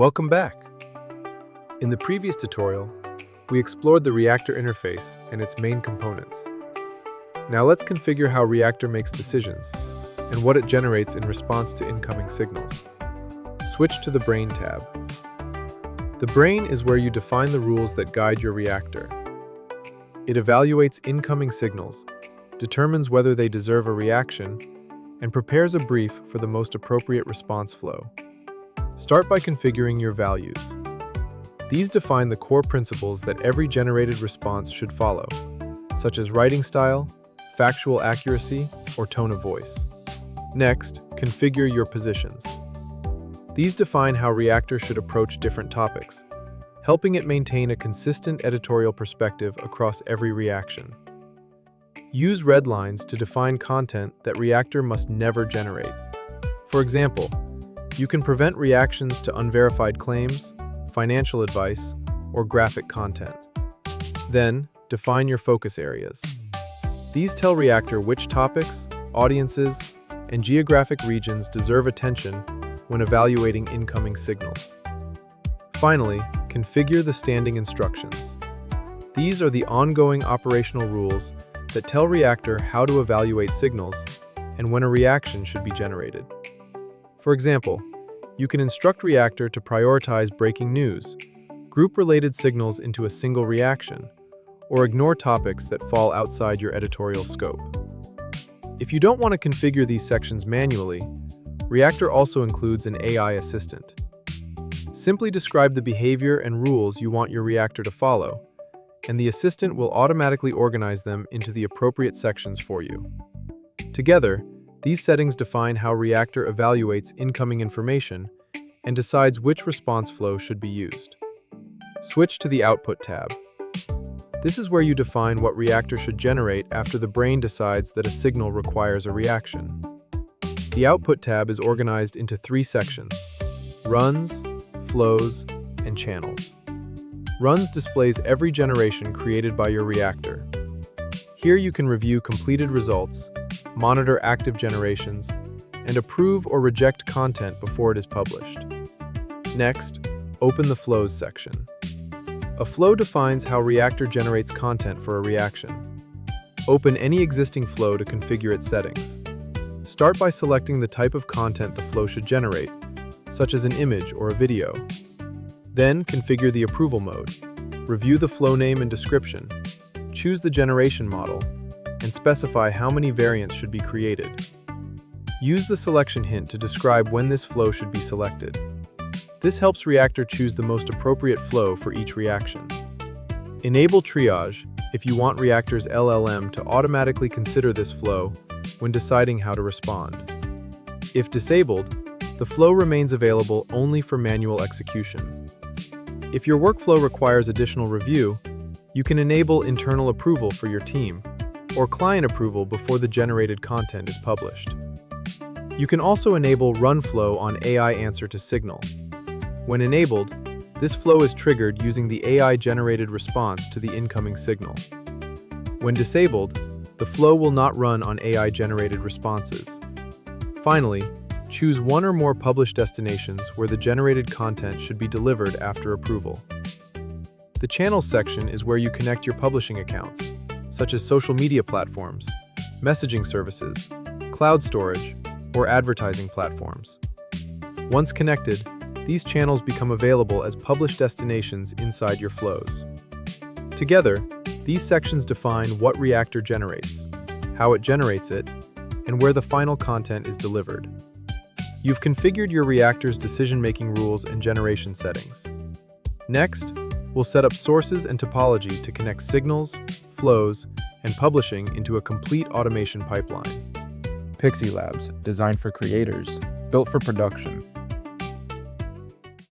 Welcome back! In the previous tutorial, we explored the Reactor interface and its main components. Now let's configure how Reactor makes decisions and what it generates in response to incoming signals. Switch to the Brain tab. The Brain is where you define the rules that guide your Reactor. It evaluates incoming signals, determines whether they deserve a reaction, and prepares a brief for the most appropriate response flow. Start by configuring your values. These define the core principles that every generated response should follow, such as writing style, factual accuracy, or tone of voice. Next, configure your positions. These define how Reactor should approach different topics, helping it maintain a consistent editorial perspective across every reaction. Use red lines to define content that Reactor must never generate. For example, you can prevent reactions to unverified claims, financial advice, or graphic content. Then, define your focus areas. These tell Reactor which topics, audiences, and geographic regions deserve attention when evaluating incoming signals. Finally, configure the standing instructions. These are the ongoing operational rules that tell Reactor how to evaluate signals and when a reaction should be generated. For example, you can instruct Reactor to prioritize breaking news, group related signals into a single reaction, or ignore topics that fall outside your editorial scope. If you don't want to configure these sections manually, Reactor also includes an AI assistant. Simply describe the behavior and rules you want your Reactor to follow, and the assistant will automatically organize them into the appropriate sections for you. Together, these settings define how Reactor evaluates incoming information and decides which response flow should be used. Switch to the Output tab. This is where you define what Reactor should generate after the brain decides that a signal requires a reaction. The Output tab is organized into three sections: Runs, Flows, and Channels. Runs displays every generation created by your Reactor. Here you can review completed results, monitor active generations, and approve or reject content before it is published. Next, open the Flows section. A flow defines how Reactor generates content for a reaction. Open any existing flow to configure its settings. Start by selecting the type of content the flow should generate, such as an image or a video. Then, configure the approval mode. Review the flow name and description. Choose the generation model, and specify how many variants should be created. Use the selection hint to describe when this flow should be selected. This helps Reactor choose the most appropriate flow for each reaction. Enable triage if you want Reactor's LLM to automatically consider this flow when deciding how to respond. If disabled, the flow remains available only for manual execution. If your workflow requires additional review, you can enable internal approval for your team, or client approval before the generated content is published. You can also enable run flow on AI answer to signal. When enabled, this flow is triggered using the AI-generated response to the incoming signal. When disabled, the flow will not run on AI-generated responses. Finally, choose one or more published destinations where the generated content should be delivered after approval. The Channels section is where you connect your publishing accounts, such as social media platforms, messaging services, cloud storage, or advertising platforms. Once connected, these channels become available as published destinations inside your flows. Together, these sections define what Reactor generates, how it generates it, and where the final content is delivered. You've configured your Reactor's decision-making rules and generation settings. Next, we'll set up sources and topology to connect signals, flows, and publishing into a complete automation pipeline. PixieLabs, designed for creators, built for production.